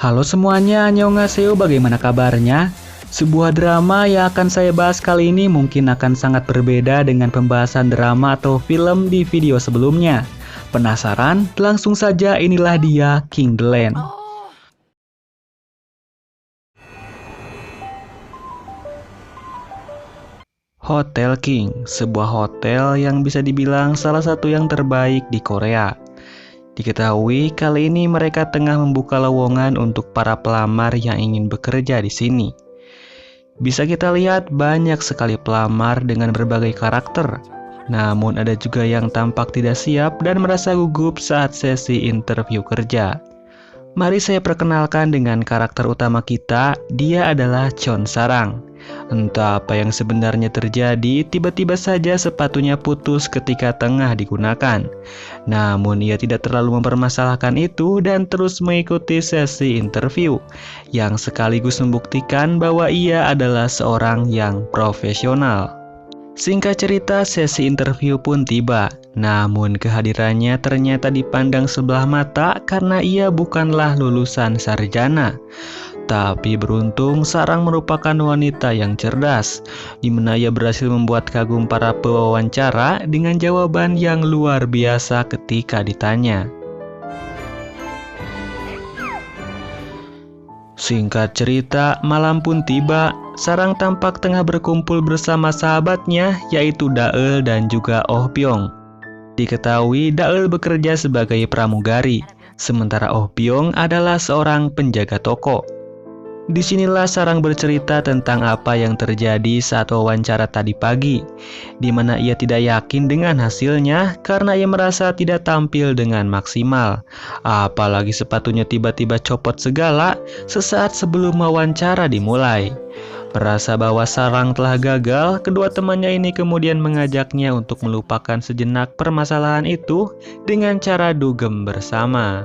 Halo semuanya, annyeonghaseyo, bagaimana kabarnya? Sebuah drama yang akan saya bahas kali ini mungkin akan sangat berbeda dengan pembahasan drama atau film di video sebelumnya. Penasaran? Langsung saja, inilah dia, King the Land. Hotel King, sebuah hotel yang bisa dibilang salah satu yang terbaik di Korea. Diketahui kali ini mereka tengah membuka lowongan untuk para pelamar yang ingin bekerja di sini. Bisa kita lihat banyak sekali pelamar dengan berbagai karakter. Namun ada juga yang tampak tidak siap dan merasa gugup saat sesi interview kerja. Mari saya perkenalkan dengan karakter utama kita, dia adalah Chon Sarang. Entah apa yang sebenarnya terjadi, tiba-tiba saja sepatunya putus ketika tengah digunakan. Namun ia tidak terlalu mempermasalahkan itu dan terus mengikuti sesi interview, yang sekaligus membuktikan bahwa ia adalah seorang yang profesional. Singkat cerita, sesi interview pun tiba. Namun kehadirannya ternyata dipandang sebelah mata karena ia bukanlah lulusan sarjana. Tapi beruntung Sarang merupakan wanita yang cerdas, di mana ia berhasil membuat kagum para pewawancara dengan jawaban yang luar biasa ketika ditanya. Singkat cerita, malam pun tiba. Sarang tampak tengah berkumpul bersama sahabatnya, yaitu Daeul dan juga Oh Byung. Diketahui Daeul bekerja sebagai pramugari, sementara Oh Byung adalah seorang penjaga toko. Disinilah Sarang bercerita tentang apa yang terjadi saat wawancara tadi pagi, di mana ia tidak yakin dengan hasilnya karena ia merasa tidak tampil dengan maksimal. Apalagi sepatunya tiba-tiba copot segala sesaat sebelum wawancara dimulai. Merasa bahwa Sarang telah gagal, kedua temannya ini kemudian mengajaknya untuk melupakan sejenak permasalahan itu dengan cara dugem bersama.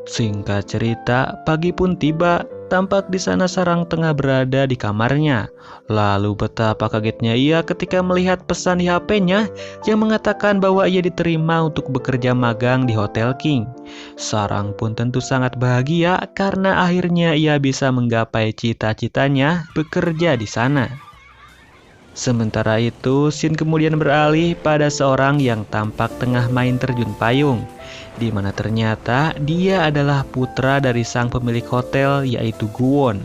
Singkat cerita, pagi pun tiba. Tampak di sana Sarang tengah berada di kamarnya. Lalu betapa kagetnya ia ketika melihat pesan di HP-nya yang mengatakan bahwa ia diterima untuk bekerja magang di Hotel King. Sarang pun tentu sangat bahagia karena akhirnya ia bisa menggapai cita-citanya bekerja di sana. Sementara itu, scene kemudian beralih pada seorang yang tampak tengah main terjun payung, di mana ternyata dia adalah putra dari sang pemilik hotel, yaitu Guwon.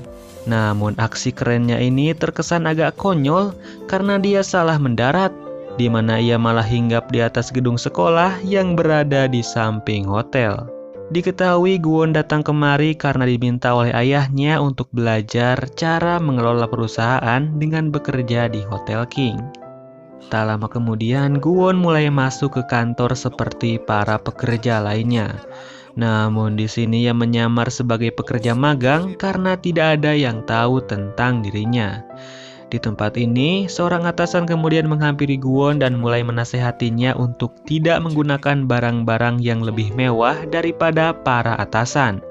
Namun aksi kerennya ini terkesan agak konyol karena dia salah mendarat, di mana ia malah hinggap di atas gedung sekolah yang berada di samping hotel. Diketahui Guwon datang kemari karena diminta oleh ayahnya untuk belajar cara mengelola perusahaan dengan bekerja di Hotel King. Tak lama kemudian, Guwon mulai masuk ke kantor seperti para pekerja lainnya. Namun di sini ia menyamar sebagai pekerja magang karena tidak ada yang tahu tentang dirinya. Di tempat ini, seorang atasan kemudian menghampiri Guwon dan mulai menasehatinya untuk tidak menggunakan barang-barang yang lebih mewah daripada para atasan.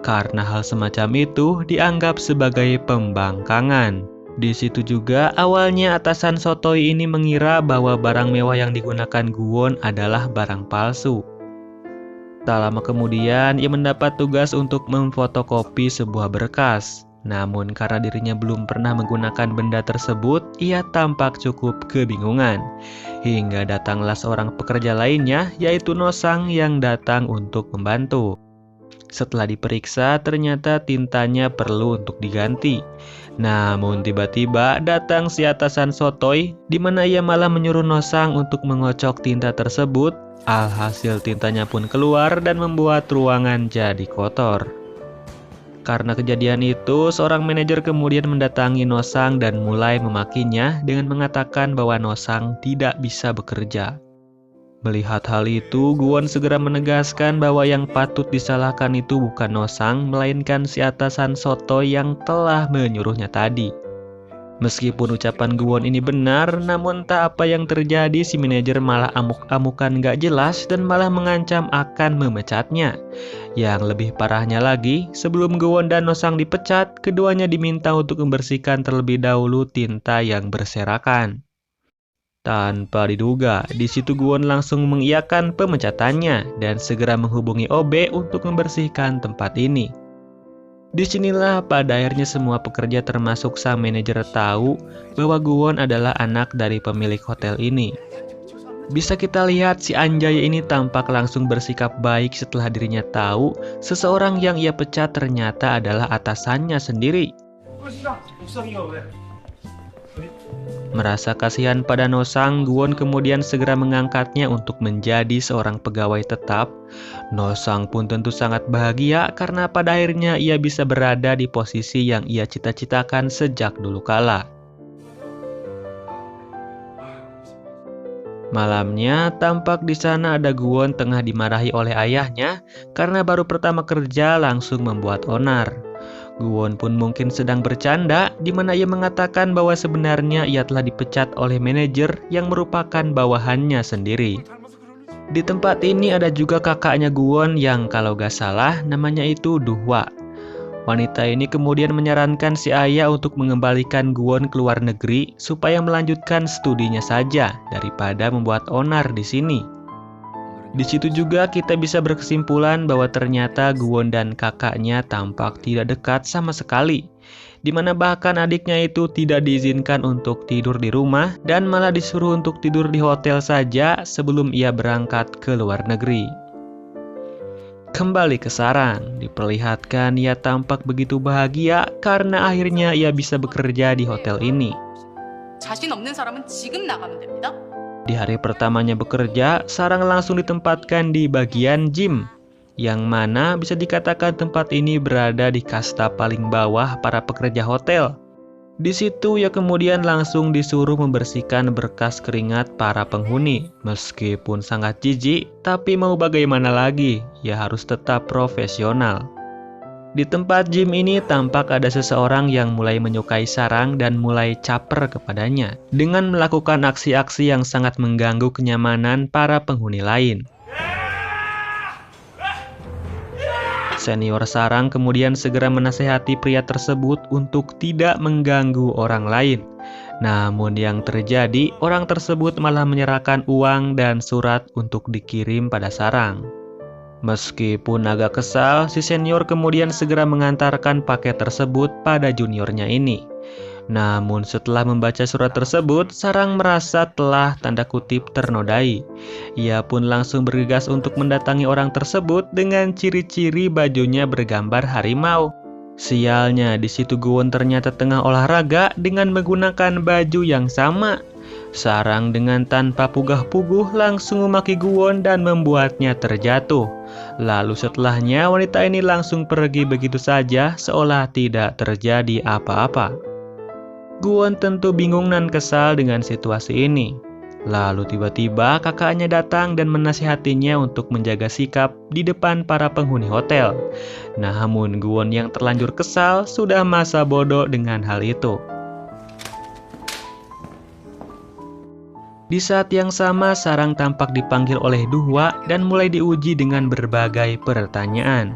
Karena hal semacam itu dianggap sebagai pembangkangan. Di situ juga awalnya atasan Sotoy ini mengira bahwa barang mewah yang digunakan Guwon adalah barang palsu. Tak lama kemudian ia mendapat tugas untuk memfotokopi sebuah berkas. Namun karena dirinya belum pernah menggunakan benda tersebut, ia tampak cukup kebingungan. Hingga datanglah seorang pekerja lainnya, yaitu Nosang yang datang untuk membantu. Setelah diperiksa, ternyata tintanya perlu untuk diganti. Namun tiba-tiba datang si atasan Sotoy, di mana ia malah menyuruh Nosang untuk mengocok tinta tersebut. Alhasil tintanya pun keluar dan membuat ruangan jadi kotor. Karena kejadian itu, seorang manajer kemudian mendatangi Nosang dan mulai memakinya dengan mengatakan bahwa Nosang tidak bisa bekerja. Melihat hal itu, Guwon segera menegaskan bahwa yang patut disalahkan itu bukan Nosang, melainkan si atasan Sotoy yang telah menyuruhnya tadi. Meskipun ucapan Guwon ini benar, namun tak apa yang terjadi, si manajer malah amuk-amukan gak jelas dan malah mengancam akan memecatnya. Yang lebih parahnya lagi, sebelum Guwon dan Nosang dipecat, keduanya diminta untuk membersihkan terlebih dahulu tinta yang berserakan. Tanpa diduga, di situ Guwon langsung mengiyakan pemecatannya dan segera menghubungi OB untuk membersihkan tempat ini. Disinilah pada akhirnya semua pekerja termasuk sang manajer tahu bahwa Guwon adalah anak dari pemilik hotel ini. Bisa kita lihat si Anjay ini tampak langsung bersikap baik setelah dirinya tahu seseorang yang ia pecat ternyata adalah atasannya sendiri. Merasa kasihan pada Nosang, Guwon kemudian segera mengangkatnya untuk menjadi seorang pegawai tetap. Nosang pun tentu sangat bahagia karena pada akhirnya ia bisa berada di posisi yang ia cita-citakan sejak dulu kala. Malamnya, tampak di sana ada Guwon tengah dimarahi oleh ayahnya karena baru pertama kerja langsung membuat onar. Guwon pun mungkin sedang bercanda, di mana ia mengatakan bahwa sebenarnya ia telah dipecat oleh manajer yang merupakan bawahannya sendiri. Di tempat ini ada juga kakaknya Guwon yang kalau gak salah namanya itu Duhwa. Wanita ini kemudian menyarankan si ayah untuk mengembalikan Guwon ke luar negeri supaya melanjutkan studinya saja daripada membuat onar di sini. Di situ juga kita bisa berkesimpulan bahwa ternyata Guwon dan kakaknya tampak tidak dekat sama sekali, di mana bahkan adiknya itu tidak diizinkan untuk tidur di rumah dan malah disuruh untuk tidur di hotel saja sebelum ia berangkat ke luar negeri. Kembali ke Sarang, diperlihatkan ia tampak begitu bahagia karena akhirnya ia bisa bekerja di hotel ini. 자신 없는 사람은 지금 나가면 됩니다. Di hari pertamanya bekerja, Sarang langsung ditempatkan di bagian gym, yang mana bisa dikatakan tempat ini berada di kasta paling bawah para pekerja hotel. Di situ ia kemudian langsung disuruh membersihkan berkas keringat para penghuni. Meskipun sangat jijik, tapi mau bagaimana lagi, ia harus tetap profesional. Di tempat gym ini tampak ada seseorang yang mulai menyukai Sarang dan mulai caper kepadanya dengan melakukan aksi-aksi yang sangat mengganggu kenyamanan para penghuni lain. Senior Sarang kemudian segera menasehati pria tersebut untuk tidak mengganggu orang lain. Namun yang terjadi, orang tersebut malah menyerahkan uang dan surat untuk dikirim pada Sarang. Meskipun agak kesal, si senior kemudian segera mengantarkan paket tersebut pada juniornya ini. Namun setelah membaca surat tersebut, Sarang merasa telah tanda kutip ternodai. Ia pun langsung bergegas untuk mendatangi orang tersebut dengan ciri-ciri bajunya bergambar harimau. Sialnya, di situ Guwon ternyata tengah olahraga dengan menggunakan baju yang sama. Sarang dengan tanpa pugah-puguh langsung memaki Guwon dan membuatnya terjatuh. Lalu setelahnya wanita ini langsung pergi begitu saja seolah tidak terjadi apa-apa. Guwon tentu bingung dan kesal dengan situasi ini. Lalu tiba-tiba kakaknya datang dan menasihatinya untuk menjaga sikap di depan para penghuni hotel. Namun Guwon yang terlanjur kesal sudah masa bodoh dengan hal itu. Di saat yang sama, Sarang tampak dipanggil oleh Duhwa dan mulai diuji dengan berbagai pertanyaan.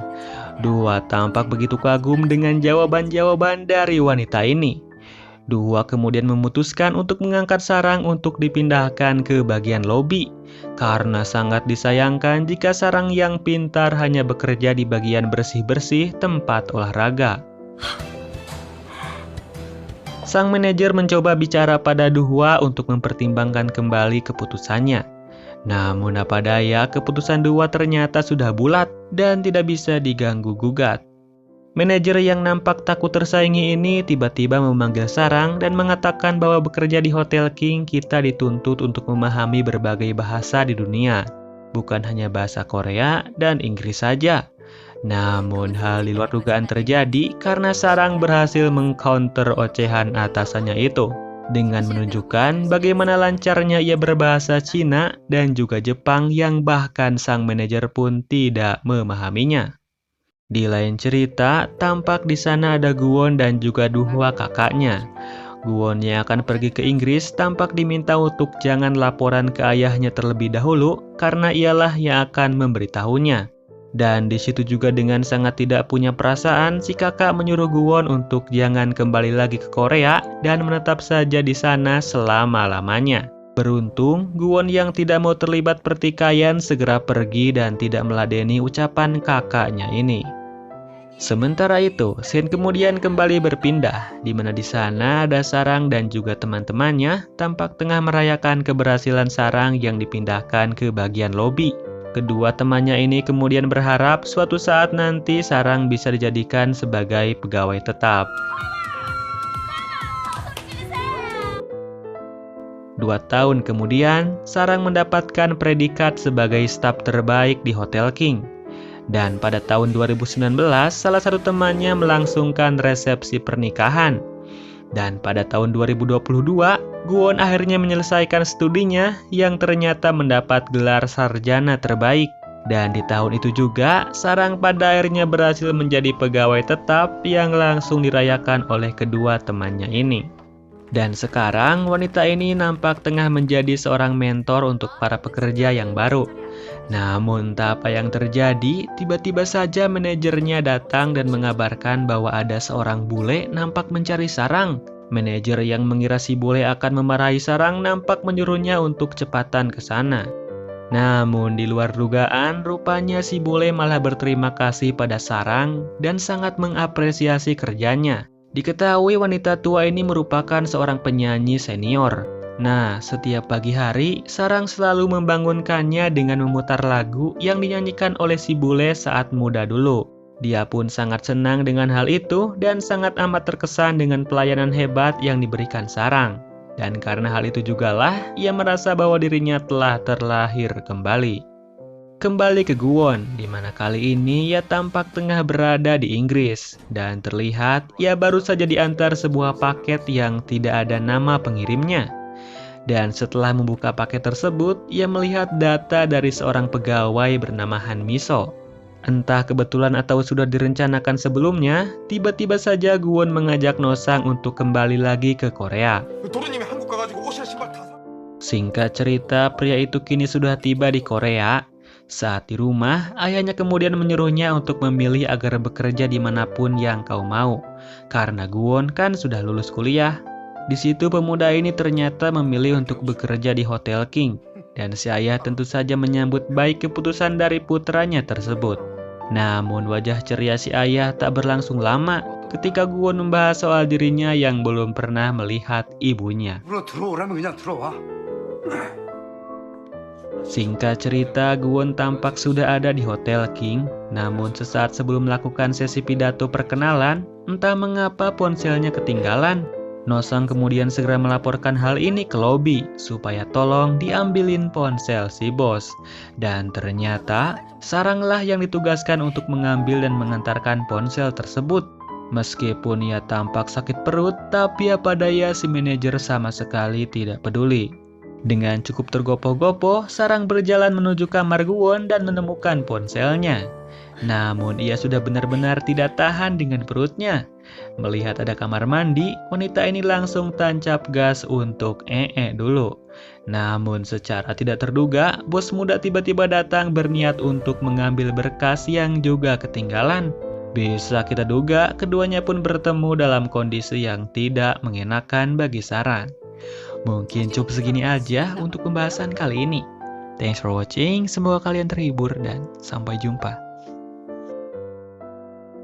Duhwa tampak begitu kagum dengan jawaban-jawaban dari wanita ini. Duhwa kemudian memutuskan untuk mengangkat Sarang untuk dipindahkan ke bagian lobi, karena sangat disayangkan jika Sarang yang pintar hanya bekerja di bagian bersih-bersih tempat olahraga. Sang manajer mencoba bicara pada Duhwa untuk mempertimbangkan kembali keputusannya. Namun apa daya, keputusan Duhwa ternyata sudah bulat dan tidak bisa diganggu-gugat. Manajer yang nampak takut tersaingi ini tiba-tiba memanggil Sarang dan mengatakan bahwa bekerja di Hotel King kita dituntut untuk memahami berbagai bahasa di dunia, bukan hanya bahasa Korea dan Inggris saja. Namun hal di luar dugaan terjadi karena Sarang berhasil mengcounter ocehan atasannya itu dengan menunjukkan bagaimana lancarnya ia berbahasa Cina dan juga Jepang yang bahkan sang manajer pun tidak memahaminya. Di lain cerita, tampak di sana ada Guwon dan juga Duhwa kakaknya. Guwon yang akan pergi ke Inggris tampak diminta untuk jangan laporan ke ayahnya terlebih dahulu karena ialah yang akan memberitahunya. Dan di situ juga dengan sangat tidak punya perasaan, si kakak menyuruh Guwon untuk jangan kembali lagi ke Korea dan menetap saja di sana selama-lamanya. Beruntung, Guwon yang tidak mau terlibat pertikaian segera pergi dan tidak meladeni ucapan kakaknya ini. Sementara itu, scene kemudian kembali berpindah, di mana di sana ada Sarang dan juga teman-temannya tampak tengah merayakan keberhasilan Sarang yang dipindahkan ke bagian lobi. Kedua temannya ini kemudian berharap suatu saat nanti Sarang bisa dijadikan sebagai pegawai tetap. 2 tahun kemudian, Sarang mendapatkan predikat sebagai staf terbaik di Hotel King. Dan pada tahun 2019, salah satu temannya melangsungkan resepsi pernikahan. Dan pada tahun 2022, Guwon akhirnya menyelesaikan studinya yang ternyata mendapat gelar sarjana terbaik. Dan di tahun itu juga, Sarang pada akhirnya berhasil menjadi pegawai tetap yang langsung dirayakan oleh kedua temannya ini. Dan sekarang wanita ini nampak tengah menjadi seorang mentor untuk para pekerja yang baru. Namun tak apa yang terjadi, tiba-tiba saja manajernya datang dan mengabarkan bahwa ada seorang bule nampak mencari Sarang. Manajer yang mengira si bule akan memarahi Sarang nampak menyuruhnya untuk cepatan ke sana. Namun di luar dugaan, rupanya si bule malah berterima kasih pada Sarang dan sangat mengapresiasi kerjanya. Diketahui wanita tua ini merupakan seorang penyanyi senior. Nah, setiap pagi hari, Sarang selalu membangunkannya dengan memutar lagu yang dinyanyikan oleh si bule saat muda dulu. Dia pun sangat senang dengan hal itu dan sangat amat terkesan dengan pelayanan hebat yang diberikan Sarang. Dan karena hal itu jugalah, ia merasa bahwa dirinya telah terlahir kembali. Kembali ke Guwon, di mana kali ini ia tampak tengah berada di Inggris. Dan terlihat ia baru saja diantar sebuah paket yang tidak ada nama pengirimnya. Dan setelah membuka paket tersebut, ia melihat data dari seorang pegawai bernama Han Miso. Entah kebetulan atau sudah direncanakan sebelumnya, tiba-tiba saja Guwon mengajak Nosang untuk kembali lagi ke Korea. Singkat cerita, pria itu kini sudah tiba di Korea. Saat di rumah, ayahnya kemudian menyuruhnya untuk memilih agar bekerja dimanapun yang kau mau. Karena Guwon kan sudah lulus kuliah. Di situ pemuda ini ternyata memilih untuk bekerja di Hotel King, dan si ayah tentu saja menyambut baik keputusan dari putranya tersebut. Namun wajah ceria si ayah tak berlangsung lama ketika Guwon membahas soal dirinya yang belum pernah melihat ibunya. Singkat cerita, Guwon tampak sudah ada di Hotel King, namun sesaat sebelum melakukan sesi pidato perkenalan, entah mengapa ponselnya ketinggalan. Nosang kemudian segera melaporkan hal ini ke lobi supaya tolong diambilin ponsel si bos. Dan ternyata Saranglah yang ditugaskan untuk mengambil dan mengantarkan ponsel tersebut. Meskipun ia tampak sakit perut, tapi apa daya si manajer sama sekali tidak peduli. Dengan cukup tergopoh-gopoh, Sarang berjalan menuju kamar Guwon dan menemukan ponselnya. Namun ia sudah benar-benar tidak tahan dengan perutnya. Melihat ada kamar mandi, wanita ini langsung tancap gas untuk dulu. Namun secara tidak terduga, bos muda tiba-tiba datang berniat untuk mengambil berkas yang juga ketinggalan. Bisa kita duga, keduanya pun bertemu dalam kondisi yang tidak mengenakan bagi Sarang. Mungkin cukup segini aja untuk pembahasan kali ini. Thanks for watching, semoga kalian terhibur dan sampai jumpa.